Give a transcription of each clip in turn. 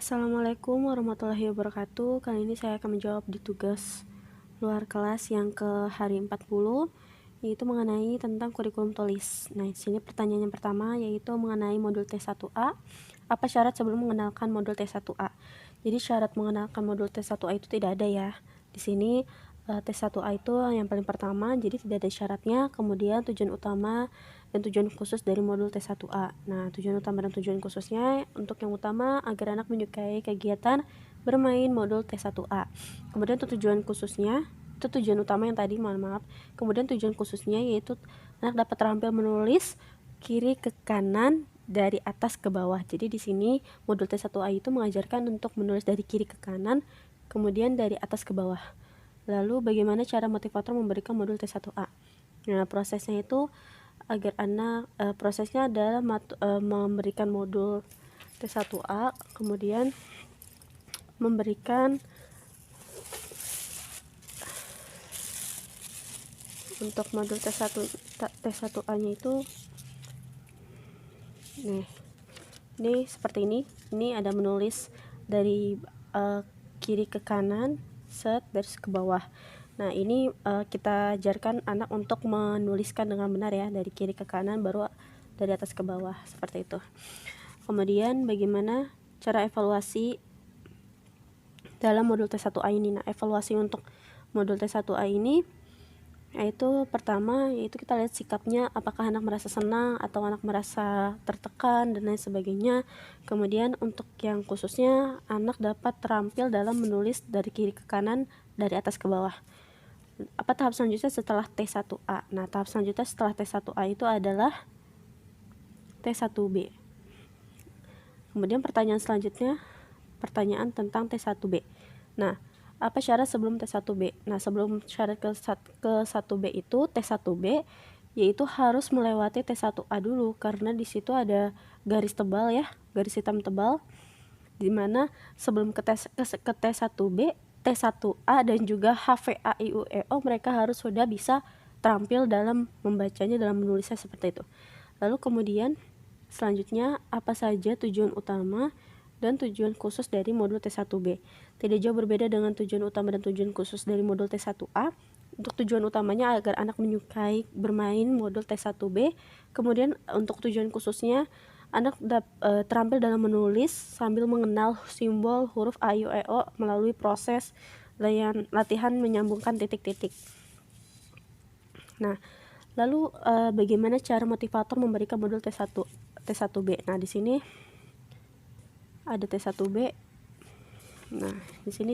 Assalamualaikum warahmatullahi wabarakatuh. Kali ini saya akan menjawab di tugas luar kelas yang ke hari 40, yaitu mengenai tentang kurikulum tulis. Nah, di sini pertanyaan yang pertama yaitu mengenai modul T1A. Apa syarat sebelum mengenalkan modul T1A? Jadi syarat mengenalkan modul T1A itu tidak ada ya. Di sini T1A itu yang paling pertama, jadi tidak ada syaratnya. Kemudian tujuan utama dan tujuan khusus dari modul T1A. Nah, tujuan utama dan tujuan khususnya, untuk yang utama agar anak menyukai kegiatan bermain modul T1A. Kemudian untuk tujuan khususnya, itu tujuan utama yang tadi, mohon maaf. Kemudian tujuan khususnya yaitu anak dapat terampil menulis kiri ke kanan dari atas ke bawah. Jadi di sini modul T1A itu mengajarkan untuk menulis dari kiri ke kanan, kemudian dari atas ke bawah. Lalu bagaimana cara motivator memberikan modul T1A? Nah, prosesnya itu agar anak prosesnya adalah memberikan modul T1A, kemudian memberikan untuk modul T1A-nya itu ini seperti ini. Ini ada menulis dari kiri ke kanan, garis ke bawah. Nah, ini kita ajarkan anak untuk menuliskan dengan benar ya, dari kiri ke kanan baru dari atas ke bawah, seperti itu. Kemudian bagaimana cara evaluasi dalam modul T1A ini? Nah, evaluasi untuk modul T1A ini yaitu pertama yaitu kita lihat sikapnya, apakah anak merasa senang atau anak merasa tertekan dan lain sebagainya. Kemudian untuk yang khususnya, anak dapat terampil dalam menulis dari kiri ke kanan, dari atas ke bawah. Apa tahap selanjutnya setelah T1A? Nah, tahap selanjutnya setelah T1A itu adalah T1B. Kemudian pertanyaan selanjutnya, pertanyaan tentang T1B. Nah, apa syarat sebelum T1B? Nah, sebelum syarat ke 1B itu, T1B yaitu harus melewati T1A dulu, karena di situ ada garis tebal ya, garis hitam tebal, dimana sebelum ke T1B, T1A dan juga HVAIUEO mereka harus sudah bisa terampil dalam membacanya, dalam menulisnya seperti itu. Lalu kemudian selanjutnya, apa saja tujuan utama dan tujuan khusus dari modul T1B? Tidak jauh berbeda dengan tujuan utama dan tujuan khusus dari modul T1A. Untuk tujuan utamanya agar anak menyukai bermain modul T1B. Kemudian untuk tujuan khususnya, anak terampil dalam menulis sambil mengenal simbol huruf A, I, U, E, O melalui proses latihan menyambungkan titik-titik. Nah, lalu bagaimana cara motivator memberikan modul T1B? Nah, di sini ada T1B. Nah, di sini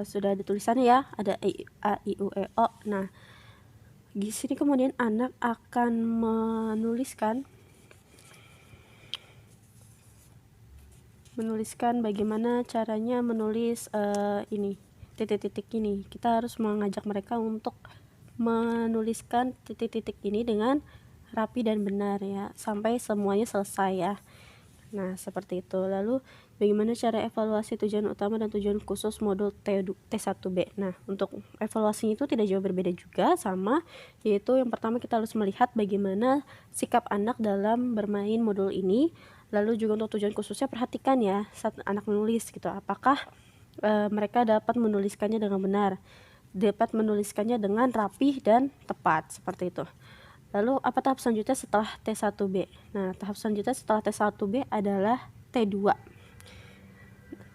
sudah ada tulisannya ya, ada A, I, U, E, O. Nah, di sini kemudian anak akan menuliskan bagaimana caranya menulis ini titik-titik ini. Kita harus mengajak mereka untuk menuliskan titik-titik ini dengan rapi dan benar ya, sampai semuanya selesai ya. Nah, seperti itu. Lalu bagaimana cara evaluasi tujuan utama dan tujuan khusus modul T1B? Nah, untuk evaluasinya itu tidak jauh berbeda juga, sama, yaitu yang pertama kita harus melihat bagaimana sikap anak dalam bermain modul ini. Lalu juga untuk tujuan khususnya, perhatikan ya saat anak menulis gitu, apakah mereka dapat menuliskannya dengan benar, dapat menuliskannya dengan rapih dan tepat, seperti itu. Lalu apa tahap selanjutnya setelah T1B? Nah, tahap selanjutnya setelah T1B adalah T2.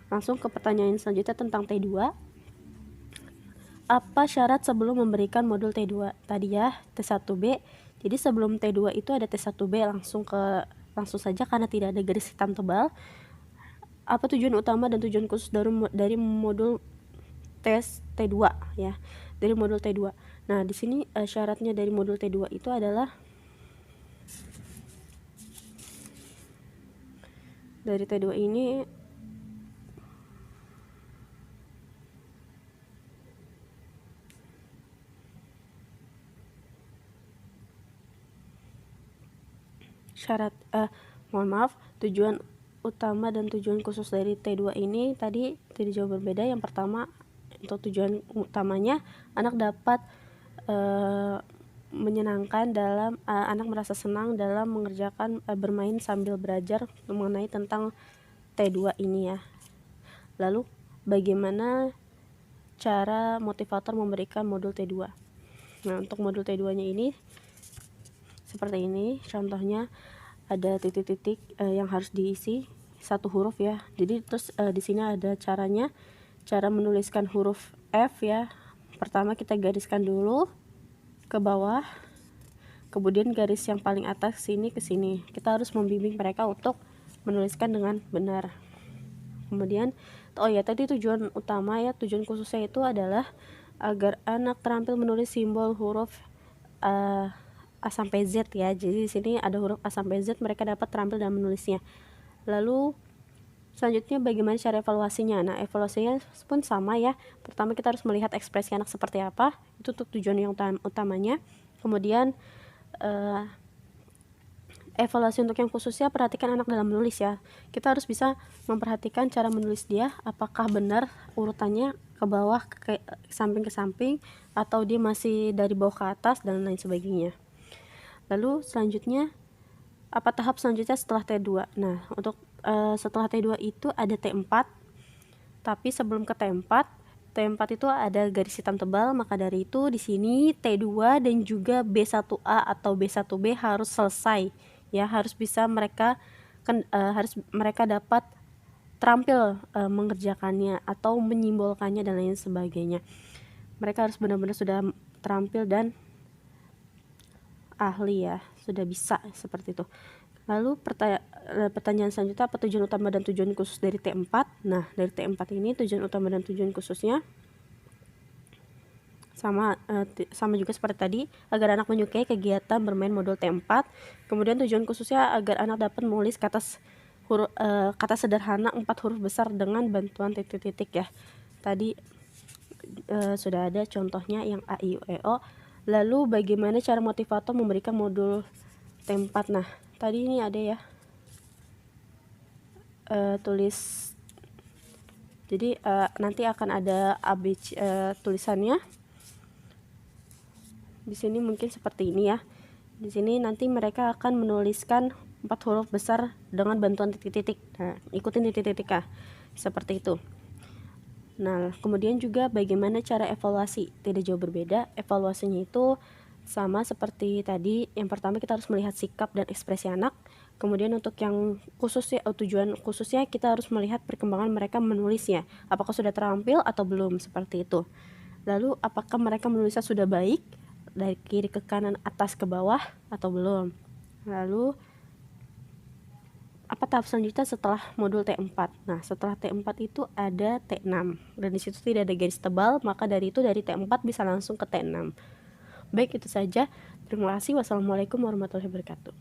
Langsung ke pertanyaan selanjutnya tentang T2. Apa syarat sebelum memberikan modul T2? Tadi ya T1B. Jadi sebelum T2 itu ada T1B, langsung saja karena tidak ada garis hitam tebal. Apa tujuan utama dan tujuan khusus dari modul tes T2 ya? Dari modul T2. Nah, di sini syaratnya dari modul T2 itu adalah dari T2 ini tujuan utama dan tujuan khusus dari T2 ini tadi tidak jauh berbeda. Yang pertama, untuk tujuan utamanya anak dapat menyenangkan dalam anak merasa senang dalam mengerjakan bermain sambil belajar mengenai tentang T2 ini ya. Lalu bagaimana cara motivator memberikan modul T2? Nah, untuk modul T2 nya ini seperti ini contohnya, ada titik-titik yang harus diisi satu huruf ya. Jadi terus di sini ada caranya, cara menuliskan huruf F ya. Pertama kita gariskan dulu ke bawah, kemudian garis yang paling atas sini ke sini. Kita harus membimbing mereka untuk menuliskan dengan benar. Kemudian oh ya, tadi tujuan utama ya, tujuan khususnya itu adalah agar anak terampil menulis simbol huruf A sampai Z ya. Jadi di sini ada huruf A sampai Z, mereka dapat terampil dalam menulisnya. Lalu selanjutnya bagaimana cara evaluasinya? Nah, evaluasinya pun sama ya. Pertama kita harus melihat ekspresi anak seperti apa, itu untuk tujuan yang utamanya. Kemudian evaluasi untuk yang khususnya, perhatikan anak dalam menulis ya. Kita harus bisa memperhatikan cara menulis dia, apakah benar urutannya ke bawah, ke samping, atau dia masih dari bawah ke atas dan lain sebagainya. Lalu selanjutnya, apa tahap selanjutnya setelah T2? Nah, untuk setelah T2 itu ada T4, tapi sebelum ke T4 itu ada garis hitam tebal. Maka dari itu di sini T2 dan juga B1A atau B1B harus selesai ya, harus bisa mereka harus mereka dapat terampil mengerjakannya atau menyimbolkannya dan lain sebagainya. Mereka harus benar-benar sudah terampil dan ahli ya, sudah bisa seperti itu. Lalu pertanyaan selanjutnya, apa tujuan utama dan tujuan khusus dari T4? Nah, dari T4 ini tujuan utama dan tujuan khususnya sama juga seperti tadi, agar anak menyukai kegiatan bermain modul T4. Kemudian tujuan khususnya agar anak dapat menulis kata sederhana 4 huruf besar dengan bantuan titik-titik ya. Tadi sudah ada contohnya yang A, I, U, E, O. Lalu bagaimana cara motivator memberikan modul T4? Nah, tadi ini ada ya, tulis. Jadi nanti akan ada ABC tulisannya. Di sini mungkin seperti ini ya. Di sini nanti mereka akan menuliskan 4 huruf besar dengan bantuan titik-titik. Nah, ikutin titik-titik ya, seperti itu. Nah, kemudian juga bagaimana cara evaluasi? Tidak jauh berbeda. Evaluasinya itu sama seperti tadi. Yang pertama kita harus melihat sikap dan ekspresi anak. Kemudian untuk yang khususnya, tujuan khususnya, kita harus melihat perkembangan mereka menulisnya. Apakah sudah terampil atau belum, seperti itu. Lalu apakah mereka menulisnya sudah baik dari kiri ke kanan, atas ke bawah, atau belum. Lalu apa tahap selanjutnya setelah modul T4? Nah, setelah T4 itu ada T6 dan disitu tidak ada garis tebal, maka dari itu dari T4 bisa langsung ke T6. Baik, itu saja. Terima kasih. Wassalamualaikum warahmatullahi wabarakatuh.